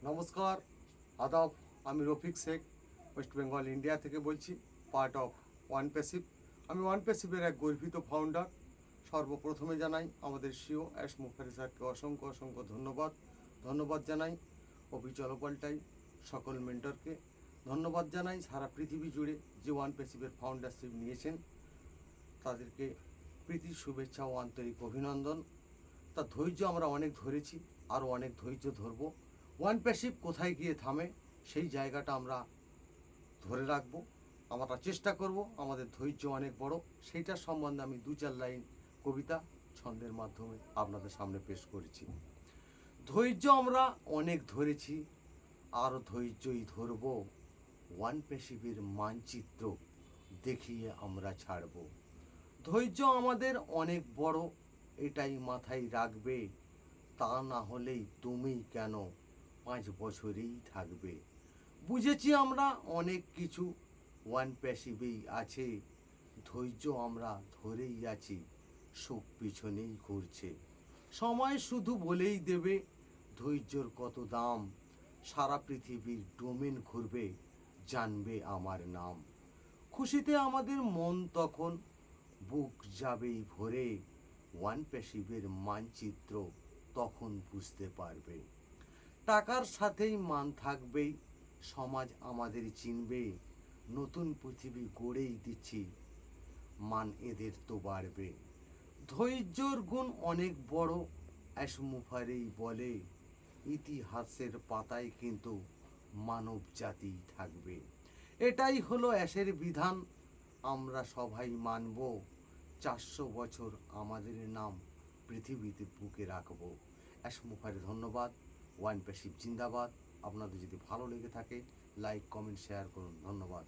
নমস্কার, আদাব। আমি রফিক শেখ, ওয়েস্ট বেঙ্গল ইন্ডিয়া থেকে বলছি, পার্ট অফ ওয়ান প্যাসিভ। আমি ওয়ান প্যাসিভের এক গর্বিত ফাউন্ডার। সর্বপ্রথমে জানাই আমাদের সিও এস মুখার্জি স্যারকে অসংখ্য অসংখ্য ধন্যবাদ জানাই অবিচল পাল্টাই সকল মেন্টরকে ধন্যবাদ জানাই। সারা পৃথিবী জুড়ে যে ওয়ান প্যাসিভের ফাউন্ডারশিপ নিয়েছেন তাদেরকে প্রীতি শুভেচ্ছা ও আন্তরিক অভিনন্দন। তা ধৈর্য আমরা অনেক ধরেছি, আরও অনেক ধৈর্য ধরবো। ওয়ান প্যাসিভ কোথায় গিয়ে থামে সেই জায়গাটা আমরা ধরে রাখবো, আমরা চেষ্টা করব। আমাদের ধৈর্য অনেক বড়, সেইটার সম্বন্ধে আমি দু চার লাইন কবিতা ছন্দের মাধ্যমে আপনাদের সামনে পেশ করেছি। ধৈর্য আমরা অনেক ধরেছি, আরও ধৈর্যই ধরব। ওয়ান প্যাসিভের মানচিত্র দেখিয়ে আমরা ছাড়ব। ধৈর্য আমাদের অনেক বড়, এটাই মাথায় রাখবে। তা না হলেই তুমি কেন 5 বছরেই থাকবে। বুঝেছি আমরা অনেক কিছু, ওয়ান প্যাসিভেই আছে। ধৈর্য আমরা ধরেই আছি, সুখ পিছনেই ঘুরছে। সময় শুধু বলেই দেবে ধৈর্যর কত দাম। সারা পৃথিবীর ডোমেন ঘুরবে, জানবে আমার নাম। খুশিতে আমাদের মন তখন বুক যাবেই ভরে। ওয়ান প্যাসিভের মানচিত্র তখন বুঝতে পারবে। টাকার সাথেই মান থাকবেই, সমাজ আমাদের চিনবে। নতুন পৃথিবী গড়েই দিচ্ছি, মান এদের তো বাড়বে। ধৈর্যর গুণ অনেক বড়, অ্যাসমুফারেই বলে। ইতিহাসের পাতায় কিন্তু মানব জাতিই থাকবে। এটাই হলো অ্যাশের বিধান, আমরা সবাই মানব। 400 বছর আমাদের নাম পৃথিবীতে বুকে রাখবো। অ্যাসমুফারে ধন্যবাদ। ওয়ান প্যাসিভ জিন্দাবাদ। আপনাদের যদি ভালো লেগে থাকে লাইক কমেন্ট শেয়ার করুন। ধন্যবাদ।